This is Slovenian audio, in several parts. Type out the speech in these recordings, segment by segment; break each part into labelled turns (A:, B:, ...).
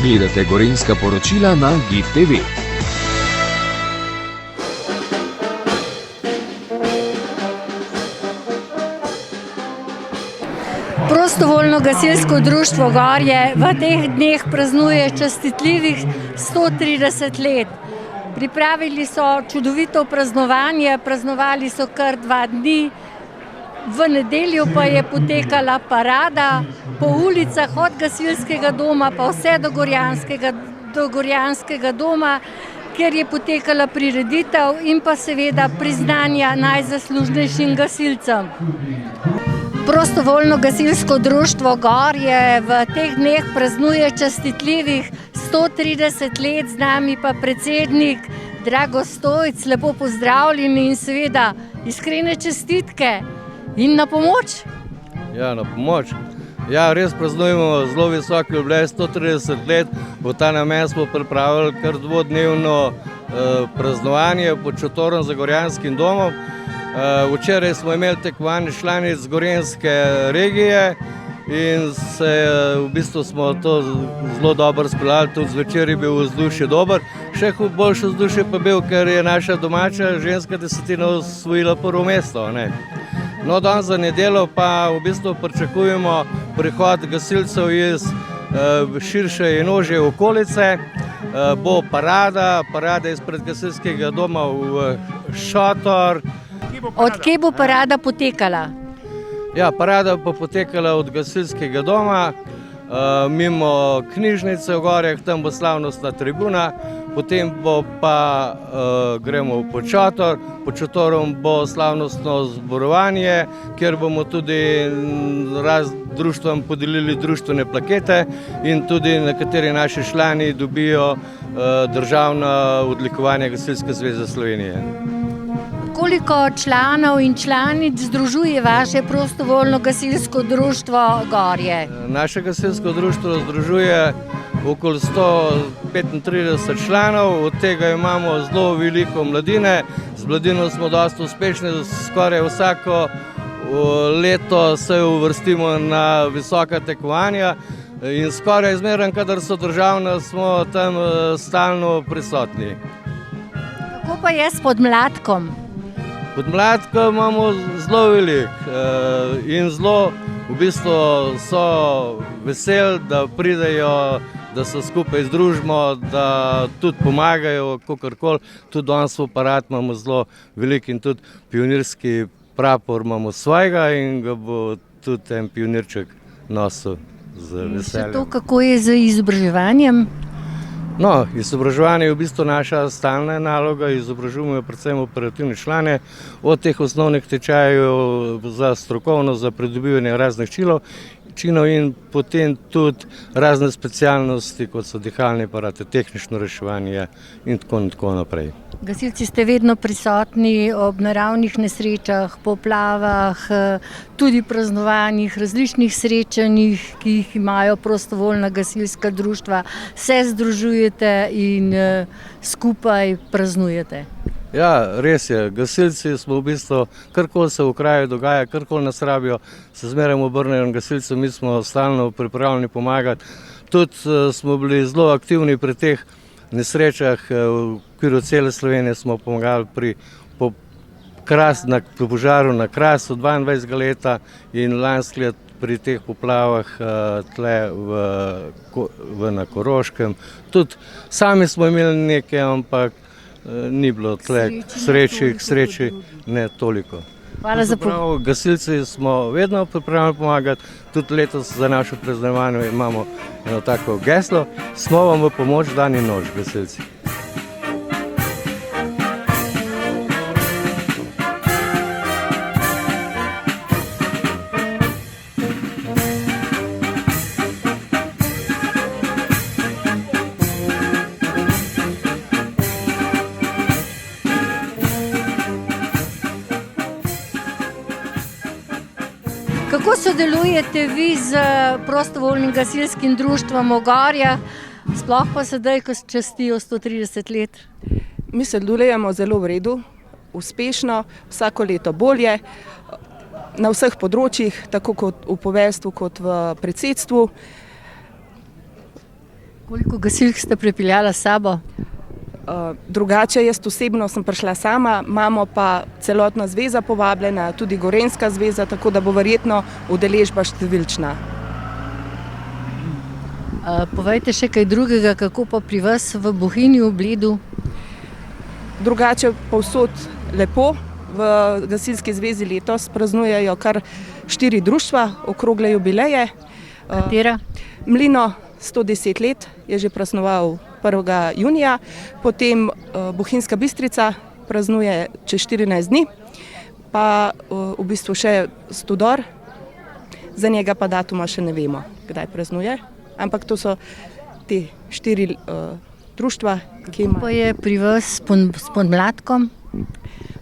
A: Gledate gorenjska poročila na GIF TV.
B: Prostovoljno gasilsko društvo Gorje v teh dneh praznuje častitljivih 130 let. Pripravili so čudovito praznovanje, praznovali so kar 2 dni. V nedeljo pa je potekala parada po ulicah od gasilskega doma pa vse do Gorjanskega doma, kjer je potekala prireditev in pa seveda priznanja najzaslužnejšim gasilcem. Prostovoljno gasilsko društvo Gorje v teh dneh praznuje častitljivih 130 let, z nami pa predsednik Drago Stojc, lepo pozdravljeni in seveda iskrene čestitke. In na pomoč?
C: Ja, na pomoč. Ja, res praznujemo zelo visok jubilej, 130 let. V ta namen smo pripravili kar 2-dnevno praznovanje pod šotorom za Gorjanskim domom. Včeraj smo imeli tekmovanje članic gorenjske regije in v bistvu smo to zelo dobro speljali, tudi zvečer je bil vzdušje dober. Še boljše vzdušje pa bil, ker je naša domača ženska desetina osvojila prvo mesto. No, danes za nedeljo pa v bistvu pričakujemo prihod gasilcev iz širše in ožje okolice. Bo parada izpred gasilskega doma v šotor.
B: Od kje bo parada potekala?
C: Ja, parada bo potekala od gasilskega doma, mimo knjižnice v Gorjah, tam bo slavnostna tribuna, potem bo pa gremo pod šotor, pod šotorom bo slavnostno zborovanje, kjer bomo tudi društvom podelili društvene plakete in tudi nekateri naši člani dobijo državna odlikovanja Gasilske zveze Slovenije.
B: Koliko članov in članic združuje vaše prostovoljno gasilsko društvo Gorje?
C: Naše gasilsko društvo združuje okoli 135 članov, od tega imamo zelo veliko mladine. Z mladino smo dosti uspešni, skoraj vsako leto se uvrstimo na visoka tekmovanja in skoraj zmeraj, kadar so državna, smo tam stalno prisotni.
B: Kako pa je s podmladkom?
C: Podmladka imamo zelo veliko in zelo v bistvu so veseli, da pridejo, da se skupaj združimo, da tudi pomagajo, kakorkoli. Tudi danes v parad imamo zelo veliko in tudi pionirski prapor imamo svojega in ga bo tudi en pionirček nosil z veseljem.
B: To, kako je z izobraževanjem?
C: No, izobraževanje je v bistvu naša stalna naloga, izobražujemo predvsem operativne člane, od teh osnovnih tečajev za strokovno, za pridobivanje raznih činov in potem tudi razne specialnosti, kot so dihalni aparati, tehnično reševanje in tako naprej.
B: Gasilci ste vedno prisotni ob naravnih nesrečah, poplavah, tudi praznovanjih, različnih srečanjih, ki jih imajo prostovoljna gasilska društva. Se združujete in skupaj praznujete.
C: Ja, res je. Gasilci smo v bistvu, karkoli se v kraju dogaja, karkoli nas rabijo, se zmeraj obrnejo gasilcev, mi smo stalno pripravljeni pomagati. Tudi smo bili zelo aktivni pri teh nesrečah, v okviru cele Slovenije smo pomagali pri požaru na Krasu 22 leta in lansko leto pri teh poplavah tle na Koroškem. Tudi sami smo imeli nekaj, ampak ni bilo tle k sreči ne toliko.
B: Hvala za pomoč.
C: Gasilci smo vedno pripravljeni pomagati, tudi letos za naše praznovanje imamo eno tako geslo, smo vam v pomoč dan in noč, gasilci.
B: Kako sodelujete vi z prostovoljnim gasilskim društvom v Gorjah, sploh pa sedaj, ko častijo 130 let?
D: Mi sodelujemo zelo v redu, uspešno, vsako leto bolje, na vseh področjih, tako kot v poveljstvu kot v predsedstvu.
B: Koliko gasilk ste pripeljala s sabo?
D: Drugače, jaz osebno sem prišla sama, imamo pa celotna zveza povabljena, tudi Gorenjska zveza, tako da bo verjetno udeležba številčna.
B: Povejte še kaj drugega, kako pa pri vas v Bohinju, Bledu?
D: Drugače povsod lepo. V Gasilski zvezi letos praznujejo kar 4 društva, okrogle jubileje.
B: Katera?
D: Mlino 110 let je že praznoval 1. junija, potem Bohinjska Bistrica praznuje čez 14 dni, pa v bistvu še Studor, za njega pa datuma še ne vemo, kdaj praznuje, ampak to so te 4 društva, ki imajo.
B: Pa je pri vas s podmladkom?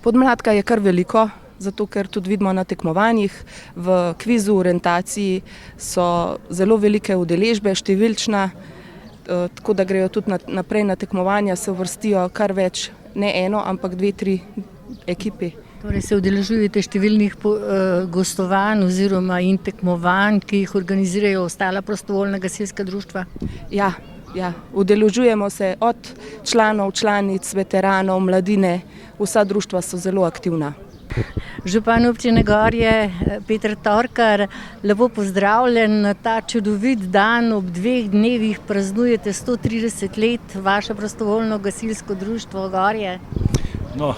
D: Podmladka je kar veliko, zato ker tudi vidimo na tekmovanjih, v kvizu, orientaciji so zelo velike udeležbe, številčna, tako da grejo tudi naprej na tekmovanja, se uvrstijo kar več, ne eno, ampak 2-3 ekipi.
B: Torej se udeležujete številnih gostovanj oziroma in tekmovanj, ki jih organizirajo ostala prostovoljna gasilska društva?
D: Ja, udeležujemo se od članov, članic, veteranov, mladine, vsa društva so zelo aktivna.
B: Župan občine Gorje, Peter Torkar, lepo pozdravljen na ta čudovit dan. Ob 2 dnevih praznujete 130 let vaše prostovoljno gasilsko društvo Gorje.
E: No,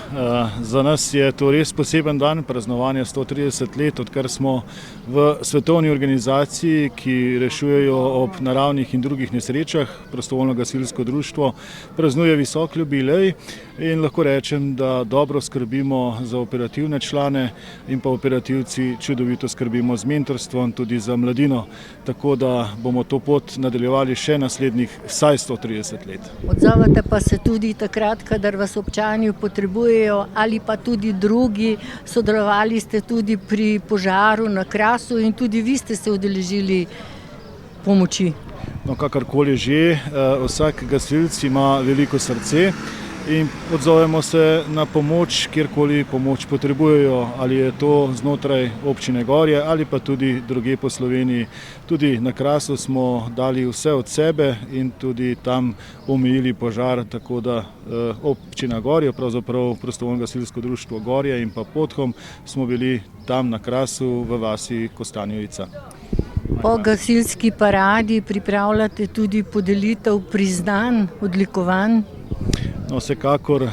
E: za nas je to res poseben dan, praznovanje 130 let, odkar smo v svetovni organizaciji, ki rešujejo ob naravnih in drugih nesrečah. Prostovoljno gasilsko društvo praznuje visok jubilej in lahko rečem, da dobro skrbimo za operativne člane in pa operativci čudovito skrbimo z mentorstvom tudi za mladino, tako da bomo to pot nadaljevali še naslednjih vsaj 130 let.
B: Odzovete pa se tudi takrat, kadar vas občani potrebujejo ali pa tudi drugi. Sodelovali ste tudi pri požaru na Krasu in tudi vi ste se udeležili pomoči.
E: No, kakorkoli že, vsak gasilec ima veliko srce in odzovemo se na pomoč, kjerkoli pomoč potrebujejo, ali je to znotraj občine Gorje ali pa tudi drugje po Sloveniji. Tudi na Krasu smo dali vse od sebe in tudi tam omejili požar, tako da občina Gorje, pravzaprav prostovoljno gasilsko društvo Gorje in pa Podhom smo bili tam na Krasu v vasi Kostanjevica.
B: Po gasilski paradi pripravljate tudi podelitev priznanj, odlikovanj?
E: No, vsekakor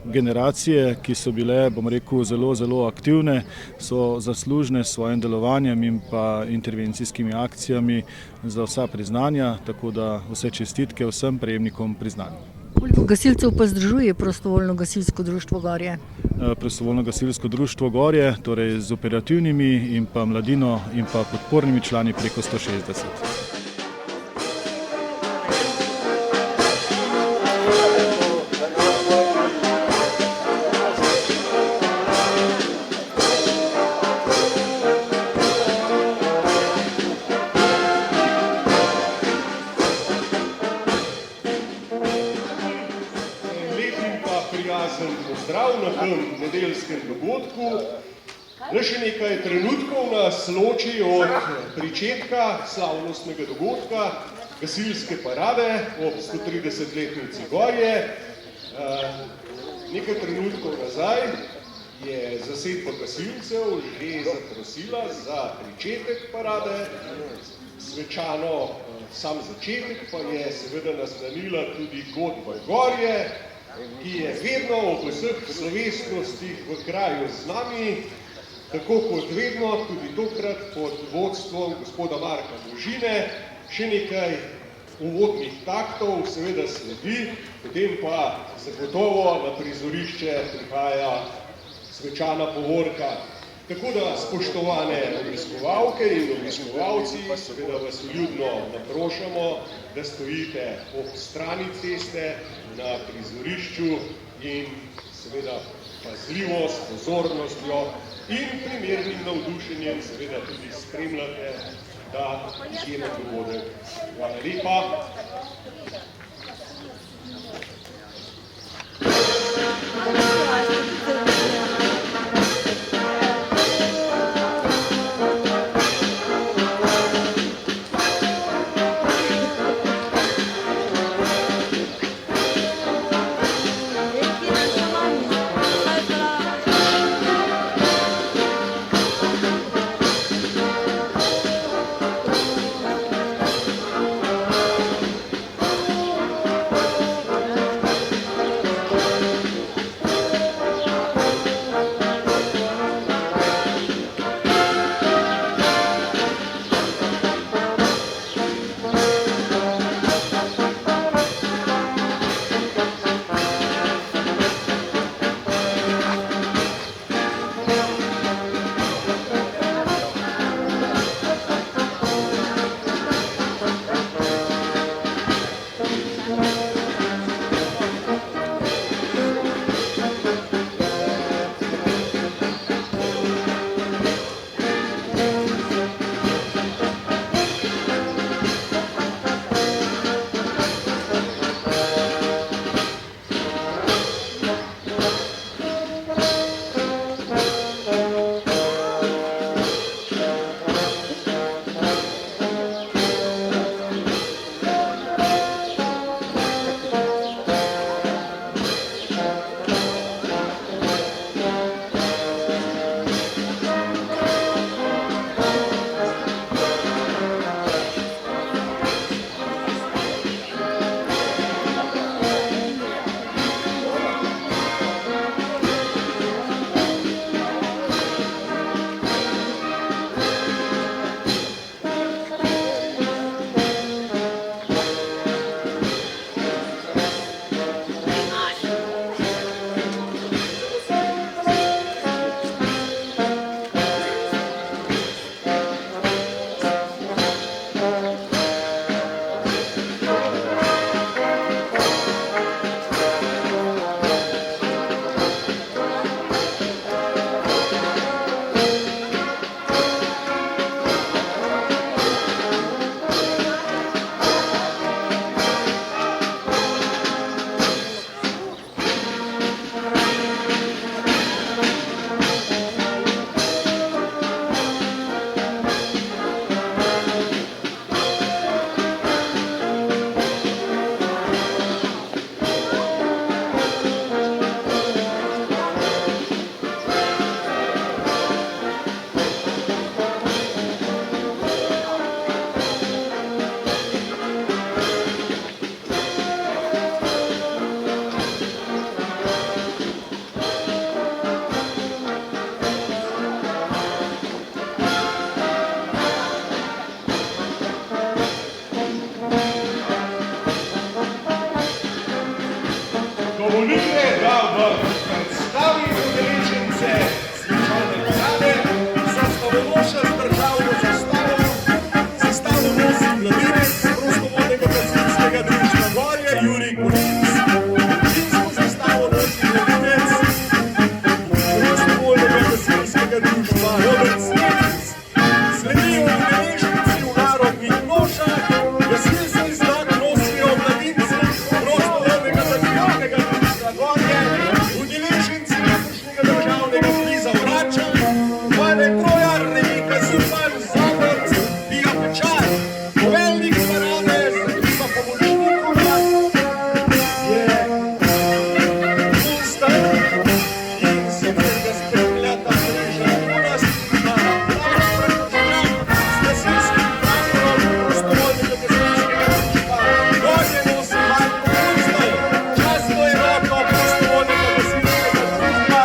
E: generacije, ki so bile, bom rekel, zelo aktivne, so zaslužne s svojim delovanjem in pa intervencijskimi akcijami za vsa priznanja, tako da vse čestitke vsem prejemnikom priznanj.
B: Koliko gasilcev pa združuje prostovoljno gasilsko društvo Gorje?
E: Prostovoljno gasilsko društvo Gorje, torej z operativnimi in pa mladino in pa podpornimi člani preko 160.
F: Pozdrav na tem nedeljskem dogodku. Le še nekaj trenutkov nas loči od pričetka slavnostnega dogodka, gasilske parade ob 130-letnici Gorje. Nekaj trenutkov nazaj je zasedba gasilcev že zaprosila za pričetek parade. Svečano sam začetek pa je seveda naznanila tudi godba Gorje, ki je vedno ob vseh slovesnostih v kraju z nami, tako kot vedno, tudi tokrat pod vodstvom gospoda Marka Možine. Še nekaj uvodnih taktov seveda sledi, potem pa zagotovo na prizorišče prihaja svečana povorka. Tako da, spoštovane obiskovalke in obiskovalci, seveda vas vljudno naprošamo, da stojite ob strani ceste na prizorišču in seveda pazljivo, s pozornostjo in primernim navdušenjem seveda tudi spremljate ta izjemen dogodek. Hvala lepa. dovolite, da vam predstavim udeležence svečane parade. Zastavonoša z državno zastavo nosi mladinec prostovoljnega gasilskega društva Gorje Jurij Korinc. Občinsko zastavo nosi mladinec prostovoljnega gasilskega društva Robert Smith. Sledijo udeleženci v narodnih nošah, gasilski znak nosijo mladinci prostovoljnega gasilskega društva Gorje, udeleženci letošnjega državnega kviza Vrača, Vane Trojar, Rebeka Zupan, Zavrc, Vija Pečar, poveljnik parade z ekipa pomočnikova je Gustav in sicer ga spremljata mreža Jonas na plaž predložila s gasilskim traktorom prostovoljnega gasilskega društva Gorje nosi Marko Gustav, častno enotno prostovoljnega gasilskega društva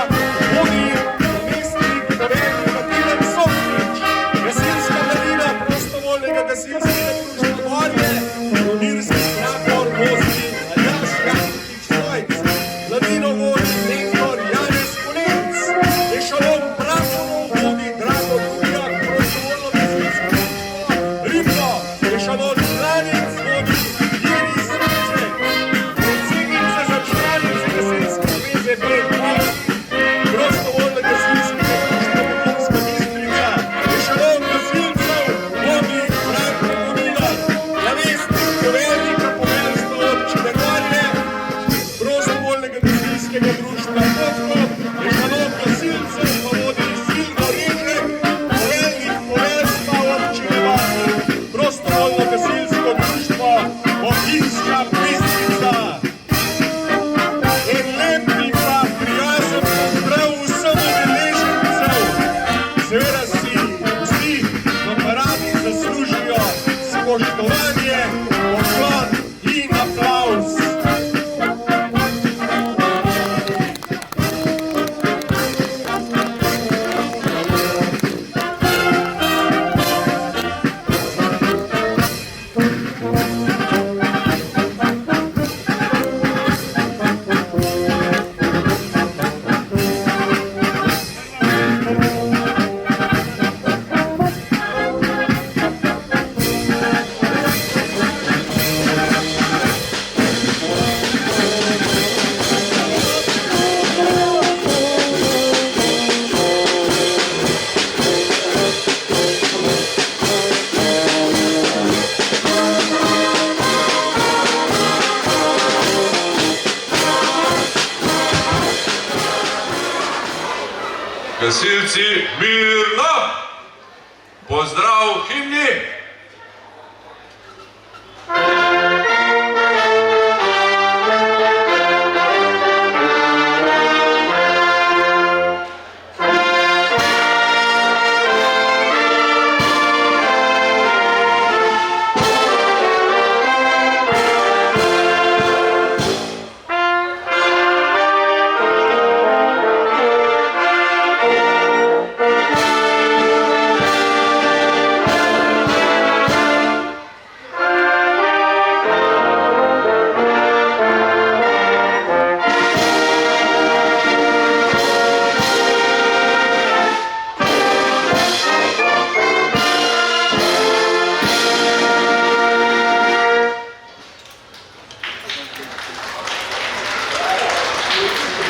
F: vodi namestnik poveljnik Matijan Soklič, gasilska mladina prostovoljnega gasilskega društva Gorje, pionirski traktor vozi Aljaž Jakutič Zojc, mladino vodi mentor Janez Kolenc, ešalon Bračanov vodi Drago Dujak, prostovoljno gasilsko društvo Ribno, ešalon Članic vodi Iris Ruček, predsednica za članice gasilske zveze B2, prostovoljno gasilskega društva Bohinjska Bistrica, ešalon gasilcev vodi Branko Kovilar, namestnik poveljnika poveljstva občine Gorje, prostovoljnega gasilskega društva Bokov, ešalon gasilcev pa vodi Silvo Režek, poveljnik poveljstva občine Vati, prostovoljno gasilsko društvo Bohinjska Bistrica. En lep in pa prijazen pozdrav vsem udeležencev. Seveda si vsi v paradi zaslužijo spoštovanje, poklon in aplavz.
G: Gasilci, mirno! Pozdrav himni!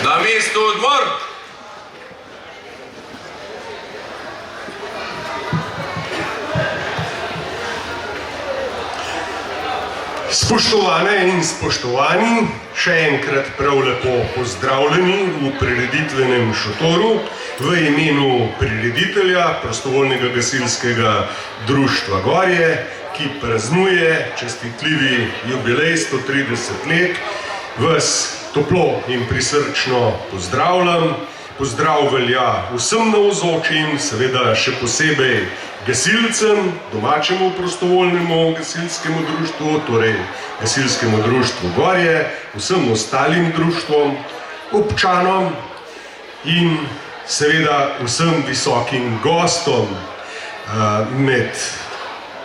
G: Na mesto odmor.
F: Spoštovane in spoštovani, še enkrat prav lepo pozdravljeni v prireditvenem šotoru v imenu prireditelja prostovoljnega gasilskega društva Gorje, ki praznuje čestitljivi jubilej 130 let. Vas toplo in prisrčno pozdravljam. Pozdrav velja vsem navzočim, seveda še posebej gasilcem, domačemu prostovoljnemu gasilskemu društvu, torej gasilskemu društvu Gorje, vsem ostalim društvom, občanom in seveda vsem visokim gostom med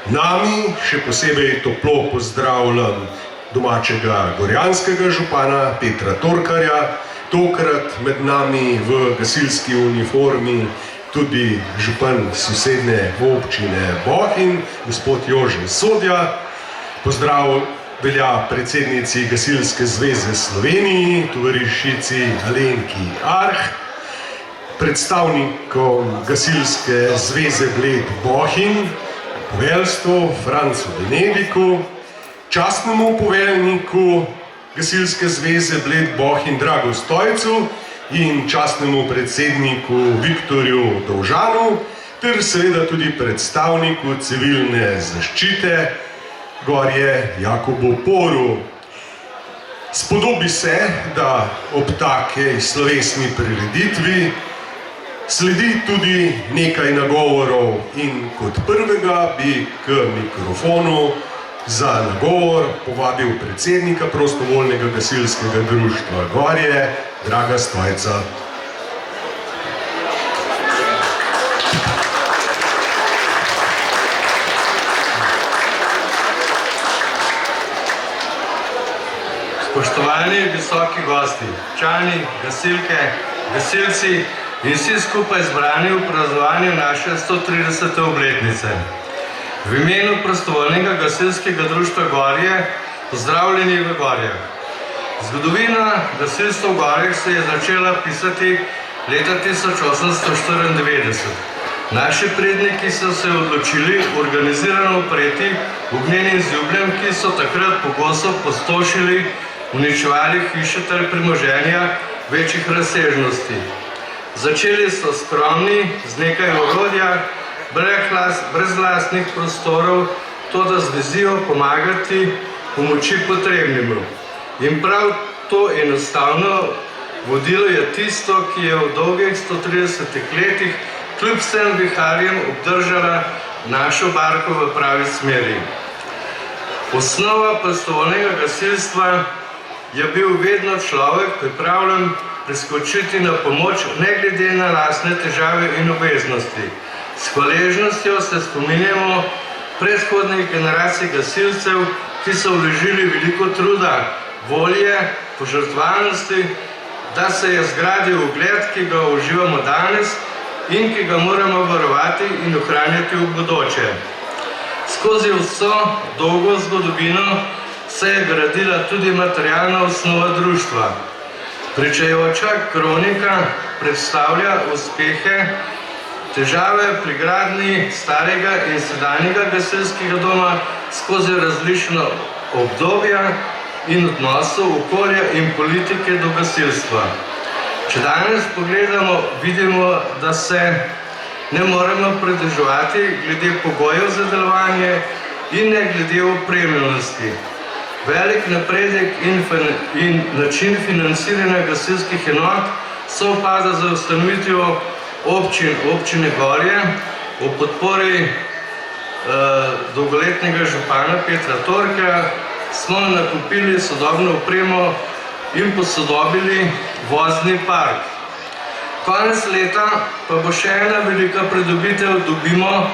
F: nami. Še posebej toplo pozdravljam domačega gorjanskega župana Petra Torkarja, tokrat med nami v gasilski uniformi tudi župan sosednje občine Bohinj, gospod Jože Sodja. Pozdrav velja predsednici Gasilske zveze Sloveniji, tovarišici Alenki Arh, predstavnikom Gasilske zveze Bled Bohinj, poveljstvu Francu Benediku, častnemu poveljniku Gasilske zveze Bled Bohinj Drago Stojcu in častnemu predsedniku Viktorju Dovžanu ter seveda tudi predstavniku civilne zaščite Gorje Jakobu Poru. Spodobi se, da ob takej slovesni prireditvi sledi tudi nekaj nagovorov in kot prvega bi k mikrofonu za nagovor povabil predsednika prostovoljnega gasilskega društva Gorje, Draga Stojca.
C: Spoštovani visoki gosti, člani, gasilke, gasilci in vsi skupaj zbrani v praznovanju naše 130. obletnice. V imenu prostovoljnega gasilskega društva Gorje pozdravljeni v Gorjah. Zgodovina gasilstva v Gorjah se je začela pisati leta 1894. Naši predniki so se odločili organizirano upreti ognjenim zjubljem, ki so takrat pogosto pustošili, uničevali hiše ter premoženja večjih razsežnosti. Začeli so skromni, z nekaj orodja, brez lastnih prostorov, toda z vizijo pomagati pomoči potrebnim. In prav to enostavno vodilo je tisto, ki je v dolgih 130 letih kljub vsem viharjem obdržala našo barko v pravi smeri. Osnova prostovoljnega gasilstva je bil vedno človek pripravljen preskočiti na pomoč, ne glede na lastne težave in obveznosti. S hvaležnostjo se spominjamo predhodnih generacij gasilcev, ki so vložili veliko truda, volje, požrtvovalnosti, da se je zgradil ugled, ki ga uživamo danes in ki ga moramo varovati in ohranjati v bodoče. Skozi vso dolgo zgodovino se je gradila tudi materialna osnova društva. Pričajoča kronika predstavlja uspehe, težave pri gradnji starega in sedanjega gasilskega doma skozi različna obdobja in odnosov okolja in politike do gasilstva. Če danes pogledamo, vidimo, da se ne moremo pridržovati glede pogojev za delovanje in ne glede opremljenosti. Velik napredek in način financiranja gasilskih enot sovpada z ustanovitvijo občine Gorje ob podpori dolgoletnega župana Petra Torkarja smo nakupili sodobno opremo in posodobili vozni park. Konec leta pa bo še ena velika pridobitev, dobimo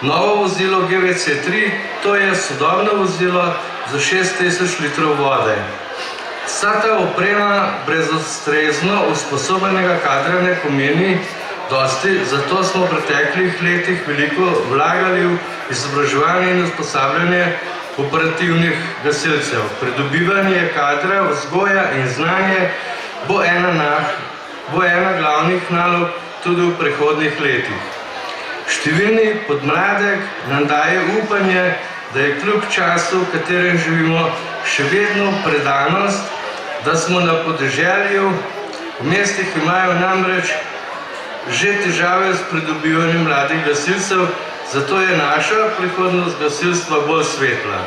C: novo vozilo GVC3, to je sodobno vozilo za 6000 litrov vode. Vsa ta oprema brez ustrezno usposobljenega kadra ne pomeni dosti, zato smo v preteklih letih veliko vlagali v izobraževanje in usposabljanje operativnih gasilcev. Pridobivanje kadra, vzgoja in znanje bo ena glavnih nalog tudi v prihodnjih letih. Številni podmladek nam daje upanje, da je kljub času, v katerem živimo, še vedno predanost, da smo na podeželju, v mestih imajo namreč že težave s pridobivanjem mladih gasilcev, zato je naša prihodnost gasilstva bolj svetla.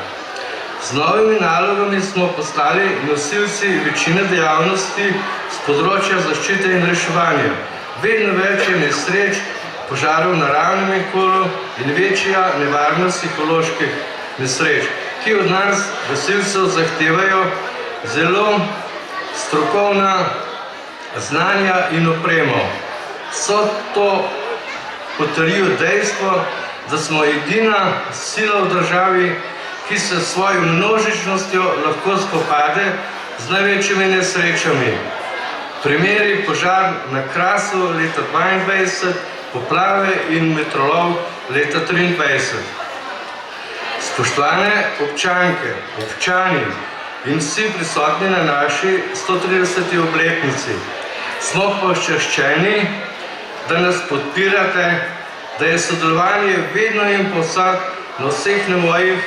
C: Z novimi nalogami smo postali nosilci večine dejavnosti z področja zaščite in reševanja. Vedno več je nesreč, požarov v naravnem okolju in večja nevarnost psiholoških nesreč, ki od nas gasilcev zahtevajo zelo strokovna znanja in opremo. Vso to potrjuje dejstvo, da smo edina sila v državi, ki se s svojo množičnostjo lahko spopade z največjimi nesrečami. Primeri požar na Krasu leta 2022, poplave in meteorolov leta 2023. Spoštovane občanke, občani in vsi prisotni na naši 130. obletnici, smo počaščeni, da nas podpirate, da je sodelovanje vedno in povsod na vseh nivojih.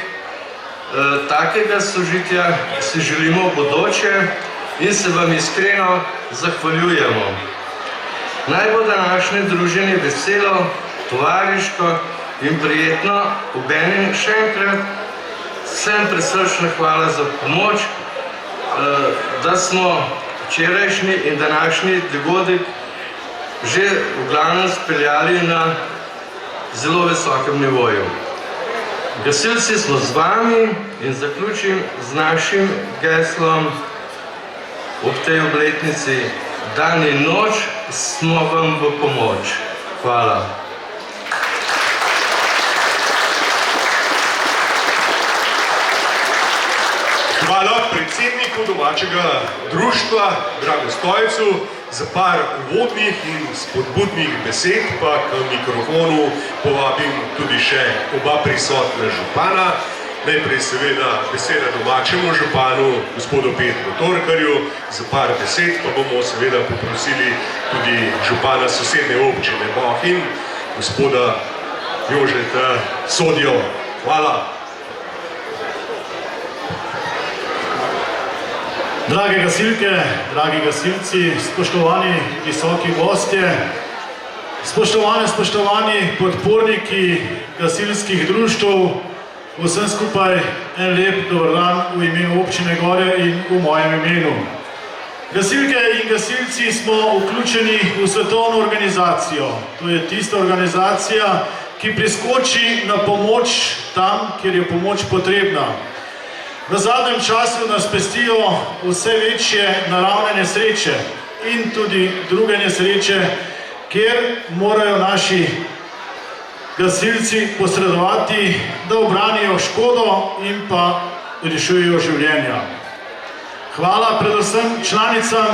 C: Takega sožitja si želimo v bodoče in se vam iskreno zahvaljujemo. Naj bo današnje druženje veselo, tovariško in prijetno. Obenem še enkrat vsem prisrčna hvala za pomoč, da smo včerajšnji in današnji dogodek že v glavnem speljali na zelo visokem nivoju. Gasilci smo z vami in zaključim z našim geslom ob tej obletnici: dan in noč smo vam v pomoč. Hvala.
F: Hvala predsedniku domačega društva, Dragu Stojcu, za par uvodnih in spodbudnih besed, pa k mikrofonu povabim tudi še oba prisotna župana. Najprej seveda beseda domačemu županu, gospodu Petru Torkarju, za par besed, pa bomo seveda poprosili tudi župana sosednje občine Bohinj, gospoda Jožeta Sodjo. Hvala.
E: Drage gasilke, dragi gasilci, spoštovani visoki gostje, spoštovani podporniki gasilskih društev, vsem skupaj en lep dober dan v imenu občine Gorje in v mojem imenu. Gasilke in gasilci smo vključeni v svetovno organizacijo. To je tista organizacija, ki priskoči na pomoč tam, kjer je pomoč potrebna. V zadnjem času nas pestijo vse večje naravne nesreče in tudi druge nesreče, kjer morajo naši gasilci posredovati, da obranijo škodo in pa rešujejo življenja. Hvala predvsem članicam,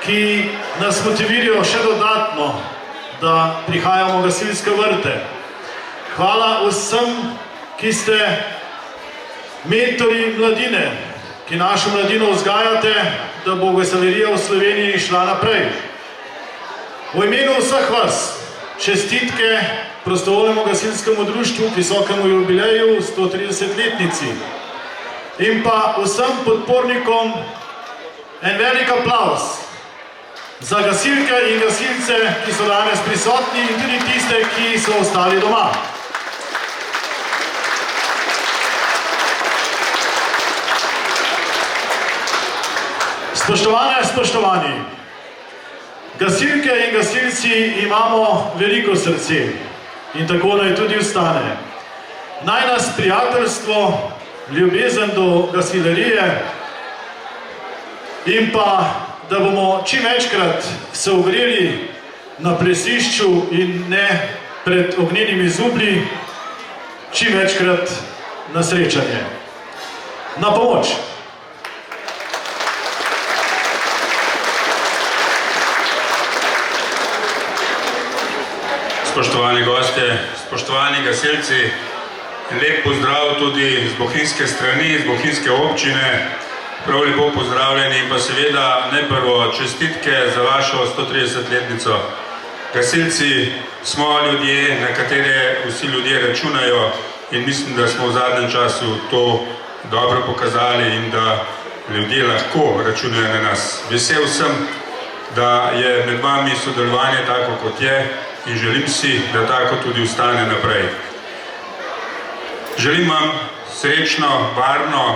E: ki nas motivirajo še dodatno, da prihajamo v gasilske vrte. Hvala vsem, ki ste mentori mladine, ki našo mladino vzgajate, da bo gasiljerija v Sloveniji šla naprej. V imenu vseh vas čestitke prostovoljnemu gasilskemu društvu k visokemu jubileju 130-letnici in pa vsem podpornikom en velik aplavz za gasilke in gasilce, ki so danes prisotni, in tudi tiste, ki so ostali doma. Spoštovani, gasilke in gasilci imamo veliko srce in tako naj tudi ostane. Naj nas prijateljstvo, ljubezen do gasiljerije in pa, da bomo čim večkrat se ogreli na plesišču in ne pred ognjenimi zublji, čim večkrat na srečanje. Na pomoč!
H: Spoštovani gostje, spoštovani gasilci, lep pozdrav tudi z bohinjske strani, z bohinjske občine, prav lepo pozdravljeni in pa seveda najprvo čestitke za vašo 130-letnico. Gasilci smo ljudje, na katere vsi ljudje računajo in mislim, da smo v zadnjem času to dobro pokazali in da ljudje lahko računajo na nas. Vesel sem, da je med vami sodelovanje tako, kot je, in želim si, da tako tudi ostane naprej. Želim vam srečno, varno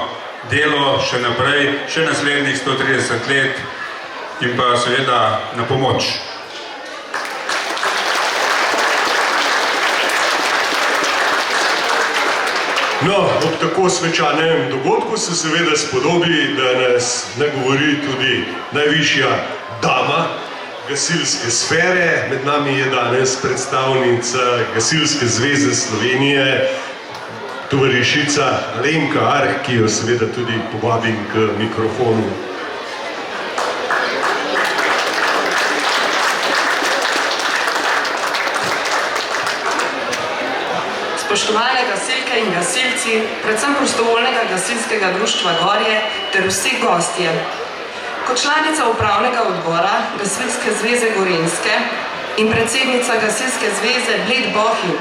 H: delo še naprej, še naslednjih 130 let in pa seveda na pomoč.
F: No, ob tako svečanem dogodku se seveda spodobi, da nas nagovori tudi najvišja dama gasilske sfere. Med nami je danes predstavnica Gasilske zveze Slovenije, tovarišica Alenka Arh, ki jo seveda tudi povabim k mikrofonu.
I: Spoštovane gasilke in gasilci, predvsem prostovoljnega gasilskega društva Gorje ter vsi gostje. Kot članica upravnega odbora Gasilske zveze Gorenjske in predsednica Gasilske zveze Bled Bohinj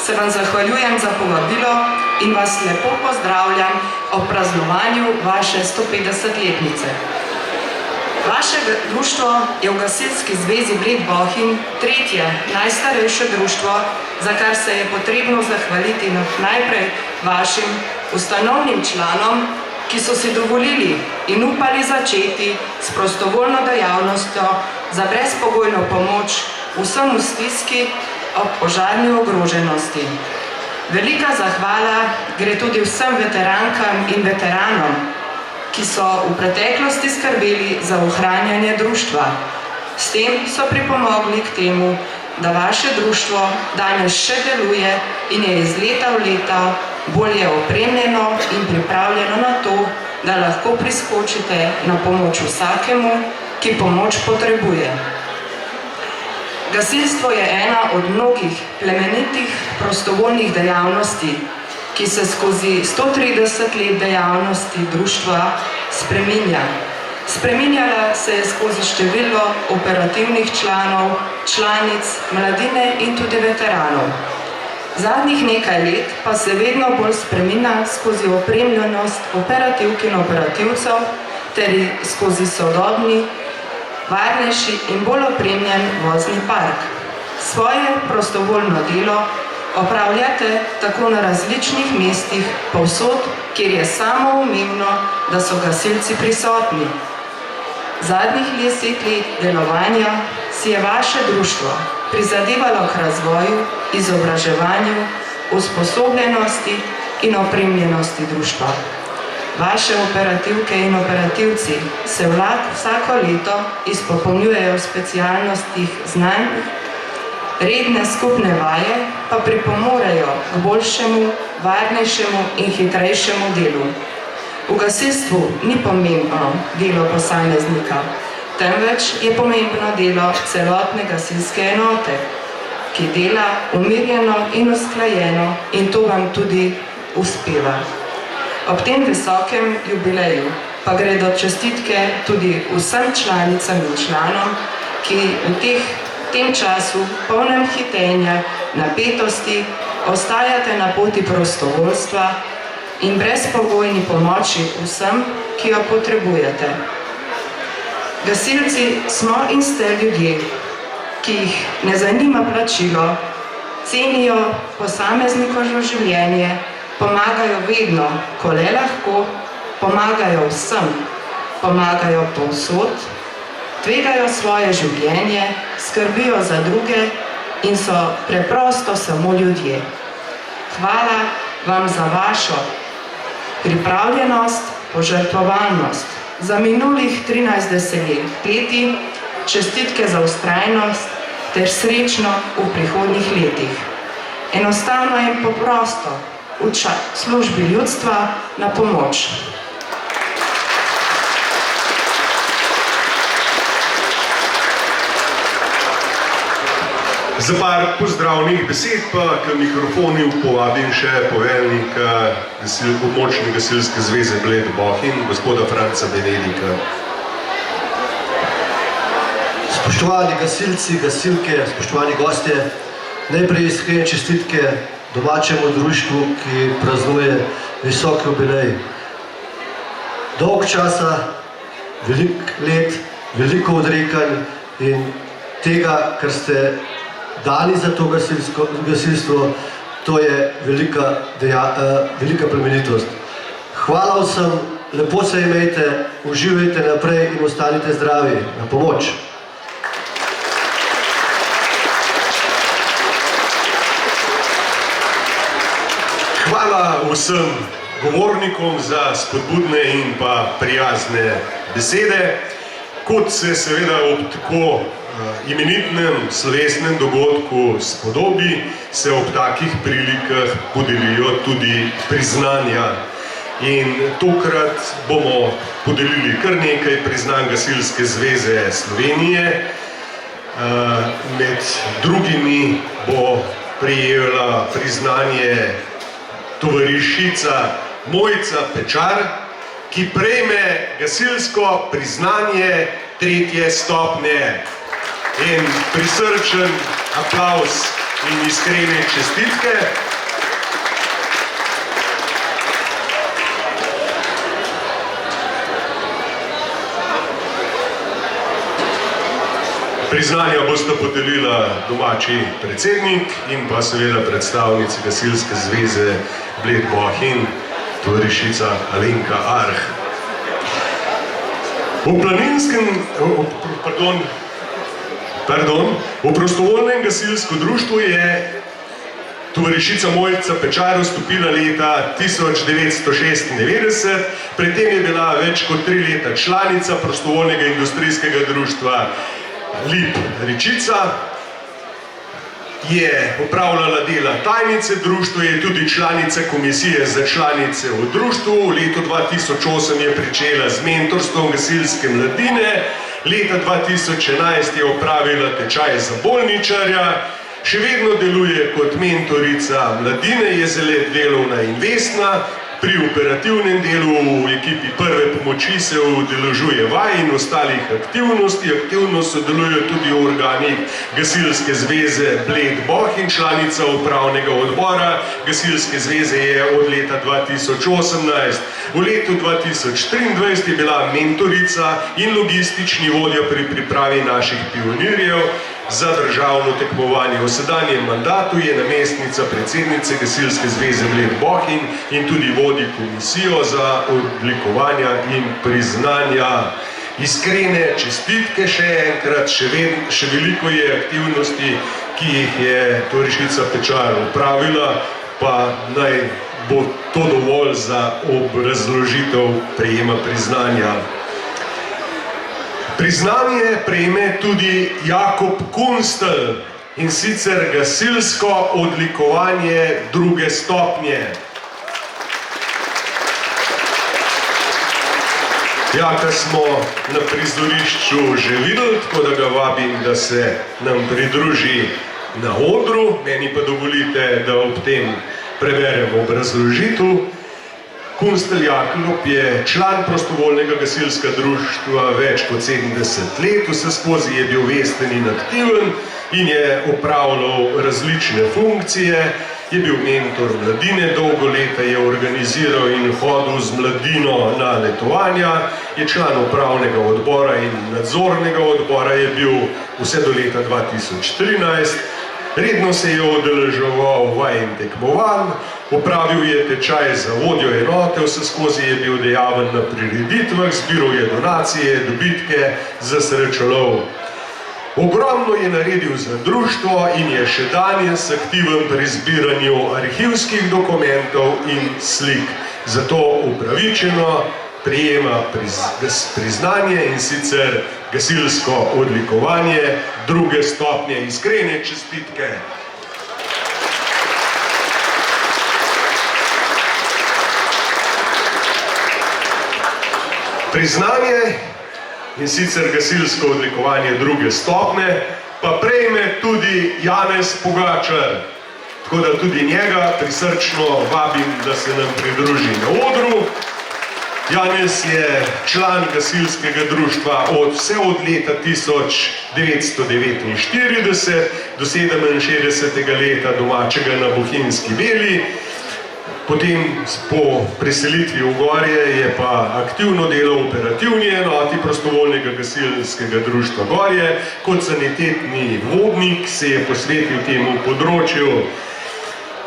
I: se vam zahvaljujem za povabilo in vas lepo pozdravljam ob praznovanju vaše 150-letnice. Vaše društvo je v Gasilski zvezi Bled Bohinj tretje najstarejše društvo, za kar se je potrebno zahvaliti najprej vašim ustanovnim članom, ki so si dovolili in upali začeti s prostovoljno dejavnostjo za brezpogojno pomoč vsem v stiski ob požarni ogroženosti. Velika zahvala gre tudi vsem veterankam in veteranom, ki so v preteklosti skrbeli za ohranjanje društva. S tem so pripomogli k temu, da vaše društvo danes še deluje in je iz leta v leto bolje opremljeno in pripravljeno na to, da lahko priskočite na pomoč vsakemu, ki pomoč potrebuje. Gasilstvo je ena od mnogih plemenitih prostovoljnih dejavnosti, ki se skozi 130 let dejavnosti društva spreminja. Spreminjala se je skozi število operativnih članov, članic, mladine in tudi veteranov. Zadnjih nekaj let pa se vedno bolj spreminja skozi opremljenost operativk in operativcev ter skozi sodobni, varnejši in bolj opremljen vozni park. Svoje prostovoljno delo opravljate tako na različnih mestih povsod, kjer je samoumevno, da so gasilci prisotni. Zadnjih 10 let delovanja si je vaše društvo prizadevalo k razvoju, izobraževanju, usposobljenosti in opremljenosti društva. Vaše operativke in operativci se vsako leto izpopolnjujejo v specialnostih znanj, redne skupne vaje pa pripomorejo k boljšemu, varnejšemu in hitrejšemu delu. V gasilstvu ni pomembno delo posameznika, temveč je pomembno delo celotne gasilske enote, ki dela umirjeno in usklajeno in to vam tudi uspeva. Ob tem visokem jubileju pa gredo čestitke tudi vsem članicam in članom, ki v tem času polnem hitenja, napetosti, ostajate na poti prostovoljstva in brezpogojni pomoči vsem, ki jo potrebujete. Gasilci smo in ste ljudje, ki jih ne zanima plačilo, cenijo posameznikovo življenje, pomagajo vedno, ko le lahko, pomagajo vsem, pomagajo povsod, tvegajo svoje življenje, skrbijo za druge in so preprosto samo ljudje. Hvala vam za vašo pripravljenost, požrtvovalnost. Za minulih 13 desetletij čestitke za vztrajnost ter srečno v prihodnjih letih. Enostavno in preprosto v službi ljudstva na pomoč.
F: Za par pozdravnih besed pa k mikrofonu povabim še poveljnika območne gasilske zveze Bled Bohinj, gospoda Franca Benedika.
J: Spoštovani gasilci, gasilke, spoštovani gostje, najprej iskrene čestitke domačemu društvu, ki praznuje visok jubilej. Dolg časa, veliko let, veliko odrekanj in tega, kar ste dali za to gasilstvo, to je velika plemenitost. Hvala vsem, lepo se imejte, uživajte naprej in ostanite zdravi. Na pomoč!
F: Hvala vsem govornikom za spodbudne in pa prijazne besede. Kot se seveda ob tako imenitnem slovesnem dogodku Spodobi se ob takih prilikah podelijo tudi priznanja. In tokrat bomo podelili kar nekaj priznanj Gasilske zveze Slovenije. Med drugimi bo prejela priznanje tovarišica Mojca Pečar, ki prejme gasilsko priznanje 3. stopnje. In prisrčen aplavz in iskrene čestitke. Priznanja bosta podelila domači predsednik in pa seveda predstavnici Gasilske zveze Bled Bohinj, tovarišica Alenka Arh. V prostovoljnem gasilsko društvu je tovarišica Mojca Pečar vstopila leta 1996, predtem je bila več kot 3 leta članica prostovoljnega industrijskega društva Lip Rečica, je opravljala dela tajnice društva, je tudi članica komisije za članice v društvu. V letu 2008 je pričela z mentorstvom gasilske mladine, leta 2011 je opravila tečaj za bolničarja, še vedno deluje kot mentorica mladine, je zelo delovna in vestna. Pri operativnem delu v ekipi prve pomoči se udeležuje vaj in ostalih aktivnosti. Aktivno sodelujejo tudi v organih Gasilske zveze Bled Bohinj, članica upravnega odbora Gasilske zveze je od leta 2018. V letu 2023 je bila mentorica in logistični vodja pri pripravi naših pionirjev za državno tekmovanje. V sedanjem mandatu je namestnica predsednice Gasilske zveze Bled Bohinj in tudi vodi komisijo za odlikovanja in priznanja. Iskrene čestitke še enkrat, še veliko je aktivnosti, ki jih je tovarišica Pečar opravila, pa naj bo to dovolj za obrazložitev prejema priznanja. Priznanje prejme tudi Jakob Kunstelj, in sicer gasilsko odlikovanje 2. stopnje. Jaka smo na prizorišču že videli, tako da ga vabim, da se nam pridruži na odru. Meni pa dovolite, da ob tem preberem obrazložitev. Kunstelj Jakob je član prostovoljnega gasilskega društva več kot 70 let, vseskozi je bil vesten in aktiven in je opravljal različne funkcije, je bil mentor mladine, dolgo leta je organiziral in hodil z mladino na letovanja, je član upravnega odbora in nadzornega odbora, je bil vse do leta 2013, redno se je udeleževal vaj in tekmovanj, opravil je tečaj za vodjo enote, vseskozi je bil dejaven na prireditvah, zbiral je donacije, dobitke za srečolov. Ogromno je naredil za društvo in je še danes aktiven pri zbiranju arhivskih dokumentov in slik. Zato upravičeno prejema priznanje, in sicer gasilsko odlikovanje 2. stopnje. Iskrene čestitke. Priznanje, in sicer gasilsko odlikovanje 2. stopnje, pa prejme tudi Janez Pogačar. Tako da tudi njega prisrčno vabim, da se nam pridruži na odru. Janez je član gasilskega društva vse od leta 1949 do 67. leta domačega na Bohinjski Beli. Potem po preselitvi v Gorje je pa aktivno delal v operativni enoti prostovoljnega gasilskega društva Gorje. Kot sanitetni vodnik se je posvetil temu področju.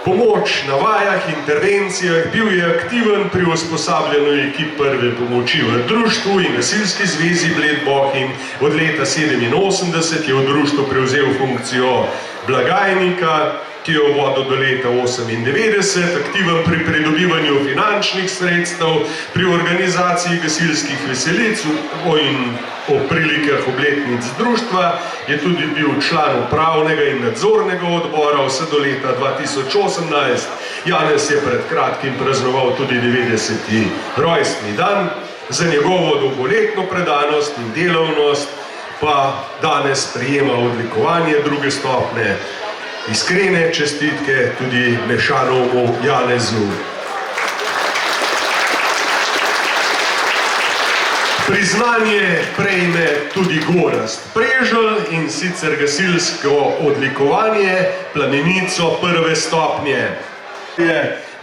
F: Pomoč na vajah, intervencijah, bil je aktiven pri usposabljanju ekip prve pomoči v društvu in Gasilski zvezi Bled Bohinj. Od leta 1987 je v društvu prevzel funkcijo blagajnika ki je vodil do leta 1998, aktiven pri pridobivanju finančnih sredstev, pri organizaciji gasilskih veselic in o prilikah obletnic društva, je tudi bil član upravnega in nadzornega odbora vse do leta 2018. Janez je pred kratkim praznoval tudi 90. rojstni dan. Za njegovo dolgoletno predanost in delavnost pa danes prejema odlikovanje druge stopnje. Iskrene čestitke tudi Mešanovemu Janezu. Priznanje prejme tudi Gorazd Preželj, in sicer gasilsko odlikovanje plamenico prve stopnje.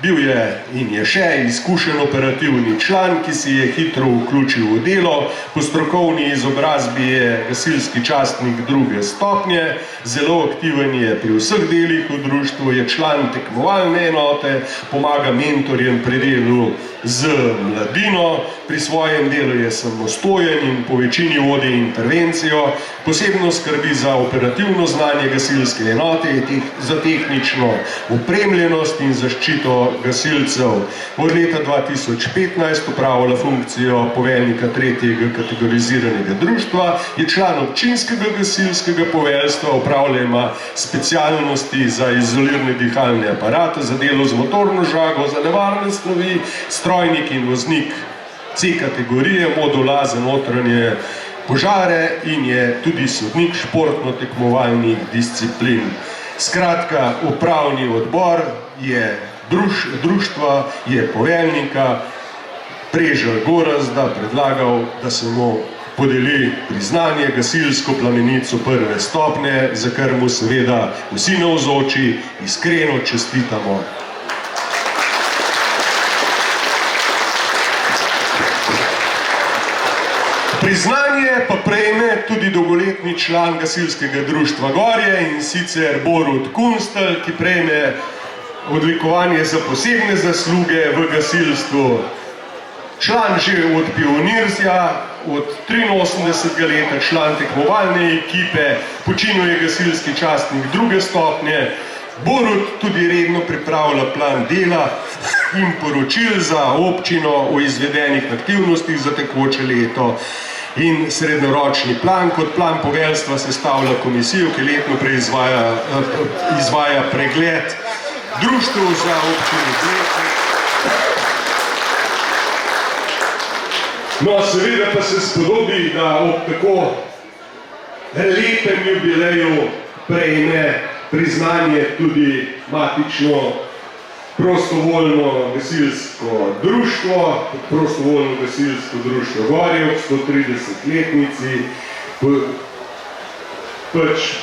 F: Bil je in je še izkušen operativni član, ki si je hitro vključil v delo. Po strokovni izobrazbi je gasilski častnik druge stopnje, zelo aktiven je pri vseh delih v društvu, je član tekmovalne enote, pomaga mentorjem pri delu z mladino, pri svojem delu je samostojen in po večini vodi intervencijo, posebno skrbi za operativno znanje gasilske enote, za tehnično opremljenost in zaščito gasilcev. Od leta 2015 upravlja funkcijo poveljnika 3. kategoriziranega društva, je član občinskega gasilskega poveljstva, upravlja specialnosti za izolirane dihalne aparate, za delo z motorno žago, za nevarne snovi, strojnik in voznik C kategorije, modula za notranje požare in je tudi sodnik športno-tekmovalnih disciplin. Skratka, upravni odbor je društva, je poveljnika Preželj Gorazda predlagal, da se mu podeli priznanje gasilsko plamenico prve stopnje, za kar mu seveda vsi navzoči iskreno čestitamo. Priznanje pa prejme tudi dolgoletni član gasilskega društva Gorje, in sicer Borut Kunstelj, ki prejme odlikovanje za posebne zasluge v gasilstvu. Član že od pionirja, od 83. leta, član tekmovalne ekipe, počinil je gasilski častnik druge stopnje. Borut tudi redno pripravlja plan dela in poročil za občino o izvedenih aktivnostih za tekoče leto in srednjeročni plan. Kot plan poveljstva sestavlja komisijo, ki letno izvaja pregled društev za občino. No, seveda pa se spodobi, da ob tako lepem jubileju prejme priznanje tudi matično prostovoljno gasilsko društvo, prostovoljno gasilsko društvo Gorje ob 130-letnici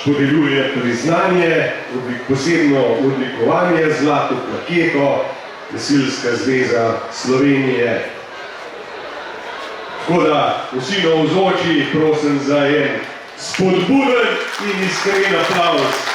F: podeljuje priznanje, posebno odlikovanje, zlato plaketo, Gasilska zveza Slovenije. Tako da vsi navzoči prosim za en spodbuden in iskren aplavz.